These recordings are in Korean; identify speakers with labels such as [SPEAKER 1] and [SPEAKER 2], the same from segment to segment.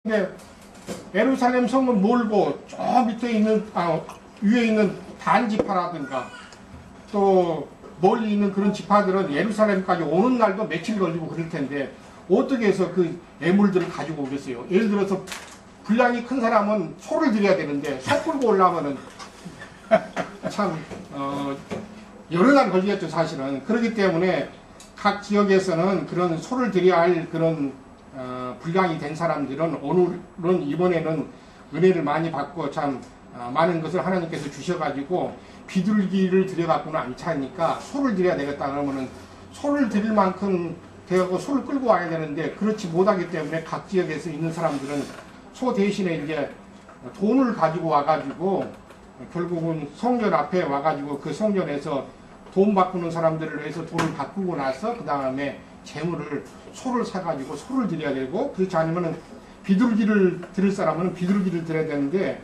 [SPEAKER 1] 근데 예루살렘 성을 몰고 저 밑에 있는 위에 있는 단 지파라든가 또 멀리 있는 그런 지파들은 예루살렘까지 오는 날도 며칠 걸리고 그럴 텐데 어떻게 해서 그 예물들을 가지고 오겠어요? 예를 들어서 분량이 큰 사람은 소를 드려야 되는데 소 끌고 올라오면은 참 여러 날 걸리겠죠 사실은. 그렇기 때문에 각 지역에서는 그런 소를 드려야 할 그런 분량이 된 사람들은 오늘은 이번에는 은혜를 많이 받고 참 많은 것을 하나님께서 주셔가지고 비둘기를 드려갖고는 안 차니까 소를 드려야 되겠다 그러면은 소를 드릴 만큼 되고 소를 끌고 와야 되는데 그렇지 못하기 때문에 각 지역에서 있는 사람들은 소 대신에 이제 돈을 가지고 와가지고 결국은 성전 앞에 와가지고 그 성전에서 돈 바꾸는 사람들을 해서 돈을 바꾸고 나서 그 다음에 재물을 소를 사가지고 소를 드려야 되고 그렇지 않으면은 비둘기를 드릴 사람은 비둘기를 드려야 되는데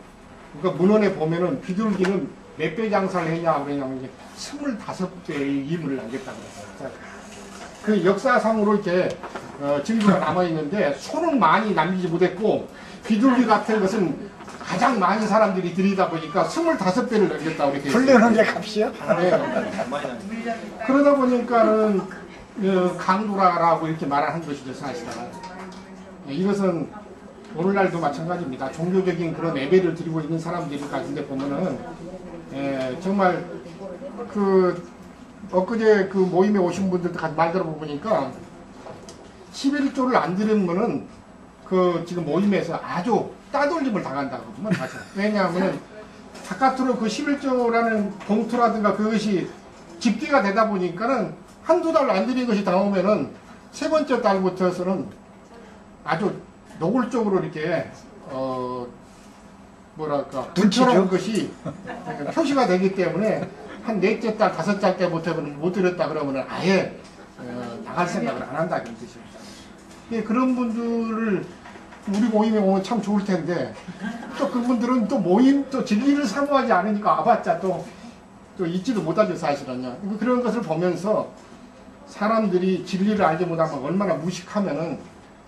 [SPEAKER 1] 그러니까 문헌에 보면은 비둘기는 몇 배 장사를 했냐 그러냐면 이제 25배의 이물을 남겼다고 그랬어요. 그 역사상으로 이렇게 증거가 남아있는데 소는 많이 남기지 못했고 비둘기 같은 것은 가장 많은 사람들이 드리다 보니까 25배를 남겼다고 이렇게
[SPEAKER 2] 불리는 게 값이요?
[SPEAKER 1] 네. 그러다 보니까는 강도라라고 이렇게 말을 한 것이죠 사실은. 이것은 오늘날도 마찬가지입니다. 종교적인 그런 예배를 드리고 있는 사람들이 가운데 보면은 정말 그 엊그제 그 모임에 오신 분들도 같이 말 들어보니까 11조를 안 드리면은 그 지금 모임에서 아주 따돌림을 당한다고 보면 사실. 왜냐하면은 바깥으로 그 11조라는 봉투라든가 그것이 집계가 되다 보니까는 한두 달 안 드린 것이 나오면은 세 번째 달부터서는 아주 노골적으로 이렇게 뭐랄까 불편한 것이 표시가 되기 때문에 한 넷째 달, 다섯째 달 때부터는 못 드렸다 그러면은 아예 나갈 생각을 안 한다 그런 뜻입니다. 그런 분들을 우리 모임에 오면 참 좋을 텐데 또 그분들은 또 모임 또 진리를 사모하지 않으니까 와봤자 또 잊지도 못하죠 사실은요. 그런 것을 보면서 사람들이 진리를 알지 못하면 얼마나 무식하면은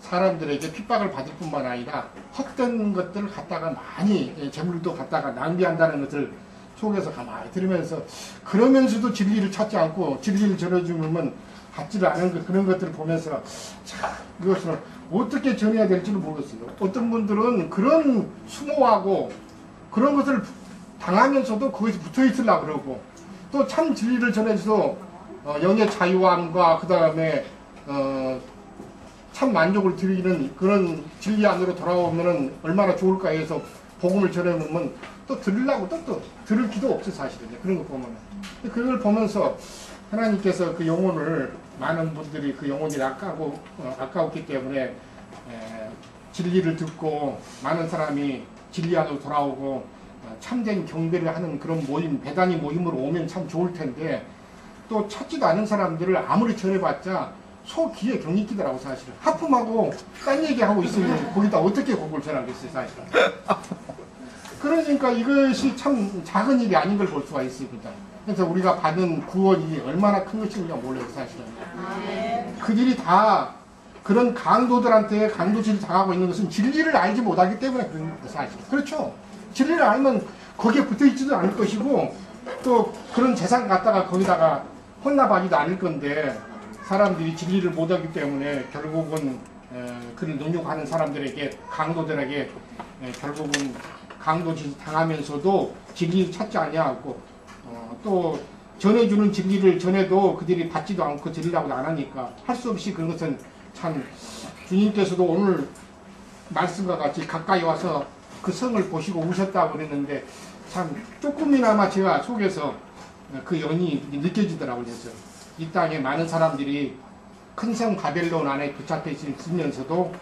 [SPEAKER 1] 사람들에게 핍박을 받을 뿐만 아니라 헛된 것들을 갖다가 많이 재물도 갖다가 낭비한다는 것을 속에서 가만히 들으면서 그러면서도 진리를 찾지 않고 진리를 전해주면 받지를 않은 그런 것들을 보면서 참 이것을 어떻게 전해야 될지를 모르겠어요. 어떤 분들은 그런 수모하고 그런 것을 당하면서도 거기서 붙어 있으려고 그러고 또 참 진리를 전해줘서 영의 자유함과 그 다음에 참 만족을 드리는 그런 진리 안으로 돌아오면은 얼마나 좋을까 해서 복음을 전해보면 또 들으려고 또 들을 기도 없어 사실은 그런 거 보면은. 그걸 보면서 하나님께서 그 영혼을 많은 분들이 그 영혼이 아까웠기 때문에 진리를 듣고 많은 사람이 진리 안으로 돌아오고 참된 경배를 하는 그런 모임, 배단위 모임으로 오면 참 좋을 텐데 또 찾지도 않은 사람들을 아무리 전해봤자 소 귀에 경이 끼더라고 사실은. 하품하고 딴 얘기하고 있으면 거기다 어떻게 곡을 전하겠어요 사실은. 그러니까 이것이 참 작은 일이 아닌 걸 볼 수가 있습니다. 그래서 우리가 받은 구원이 얼마나 큰 것인가 몰라요 사실은. 그들이 다 그런 강도들한테 강도질을 당하고 있는 것은 진리를 알지 못하기 때문에 그런 겁니다 사실. 그렇죠. 진리를 알면 거기에 붙어있지도 않을 것이고 또 그런 재산 갖다가 거기다가 혼납하지도 않을 건데 사람들이 진리를 못하기 때문에 결국은 그를 능욕하는 사람들에게 강도들에게 결국은 강도질 당하면서도 진리를 찾지 아니하고 또 전해주는 진리를 전해도 그들이 받지도 않고 들으려고 안 하니까 할 수 없이 그런 것은 참 주님께서도 오늘 말씀과 같이 가까이 와서 그 성을 보시고 우셨다고 그랬는데 참 조금이나마 제가 속에서 그 연이 느껴지더라고요. 그래서 이 땅에 많은 사람들이 큰 성 바벨론 안에 붙잡혀 있으면서도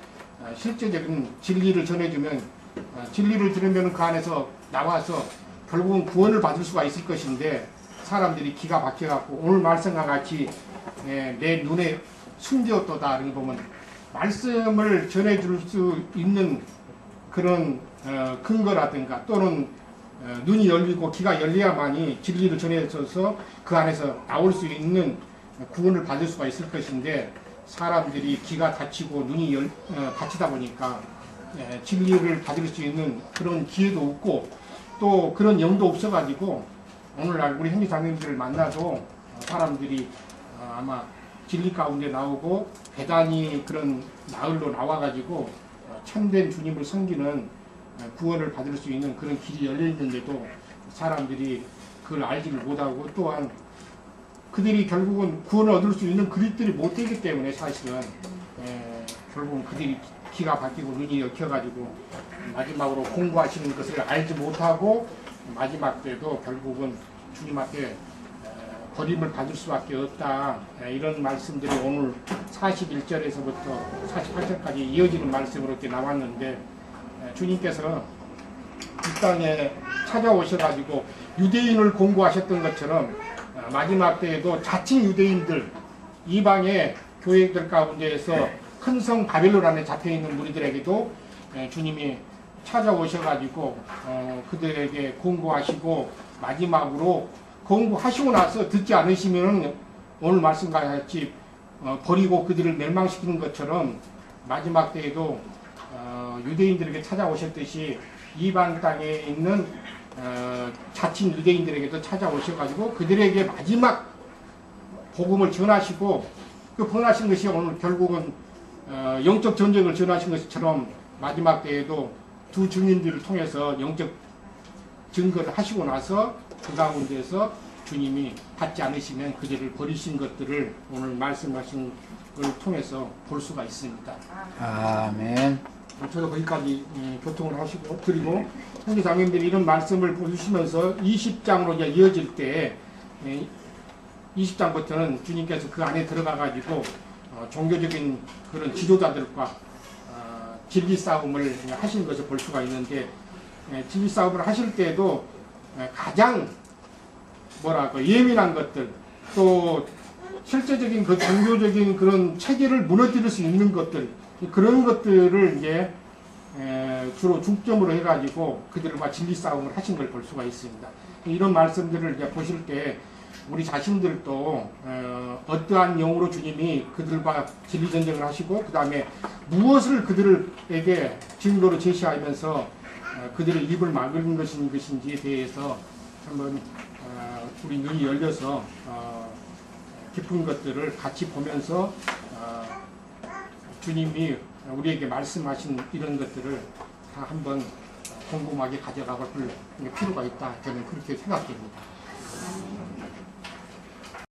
[SPEAKER 1] 실제적인 진리를 전해주면 진리를 들으면 그 안에서 나와서 결국은 구원을 받을 수가 있을 것인데 사람들이 기가 막혀갖고 오늘 말씀과 같이 내 눈에 숨겨뒀다 이런 거 보면 말씀을 전해줄 수 있는 그런 근거라든가 또는 눈이 열리고 귀가 열려야만이 진리를 전해줘서 그 안에서 나올 수 있는 구원을 받을 수가 있을 것인데 사람들이 귀가 닫히고 눈이 닫히다 보니까 진리를 받을 수 있는 그런 기회도 없고 또 그런 영도 없어가지고 오늘날 우리 형제자매님들을 만나도 사람들이 아마 진리 가운데 나오고 배단이 그런 마을로 나와가지고 참된 주님을 섬기는 구원을 받을 수 있는 그런 길이 열려 있는데도 사람들이 그걸 알지를 못하고 또한 그들이 결국은 구원을 얻을 수 있는 그릇들이 못 되기 때문에 사실은 결국은 그들이 귀가 바뀌고 눈이 엮여가지고 마지막으로 공부하시는 것을 알지 못하고 마지막 때도 결국은 주님 앞에 버림을 받을 수밖에 없다. 이런 말씀들이 오늘 41절에서부터 48절까지 이어지는 말씀으로 이렇게 나왔는데 주님께서 이 땅에 찾아오셔가지고 유대인을 공부하셨던 것처럼 마지막 때에도 자칭 유대인들 이방의 교회들 가운데에서 큰 성 바벨론 안에 잡혀있는 무리들에게도 주님이 찾아오셔가지고 그들에게 공부하시고 마지막으로 공부하시고 나서 듣지 않으시면 오늘 말씀과 같이 버리고 그들을 멸망시키는 것처럼 마지막 때에도 유대인들에게 찾아오셨듯이 이방 땅에 있는 자칭 유대인들에게도 찾아오셔가지고 그들에게 마지막 복음을 전하시고 그 전하신 것이 오늘 결국은 영적 전쟁을 전하신 것처럼 마지막 때에도 두 증인들을 통해서 영적 증거를 하시고 나서 그 가운데서 주님이 받지 않으시면 그들을 버리신 것들을 오늘 말씀하신 걸 통해서 볼 수가 있습니다. 아멘. 저도 거기까지 교통을 하시고 그리고 형제 자매님들이 이런 말씀을 보시면서 20장으로 이제 이어질 때 20장부터는 주님께서 그 안에 들어가 가지고 종교적인 그런 지도자들과 진리 싸움을 하신 것을 볼 수가 있는데 진리 싸움을 하실 때도 가장 뭐랄까 예민한 것들 또 실제적인 그 종교적인 그런 체계를 무너뜨릴 수 있는 것들 그런 것들을 이제 주로 중점으로 해가지고 그들과 진리 싸움을 하신 걸 볼 수가 있습니다. 이런 말씀들을 이제 보실 때 우리 자신들도 어떠한 영으로 주님이 그들과 진리 전쟁을 하시고 그 다음에 무엇을 그들에게 증거로 제시하면서 그들의 입을 막은 것인지에 대해서 한번 우리 눈이 열려서 깊은 것들을 같이 보면서 주님이 우리에게 말씀하신 이런 것들을 다 한번 곰곰하게 가져가 볼 필요가 있다. 저는 그렇게 생각됩니다.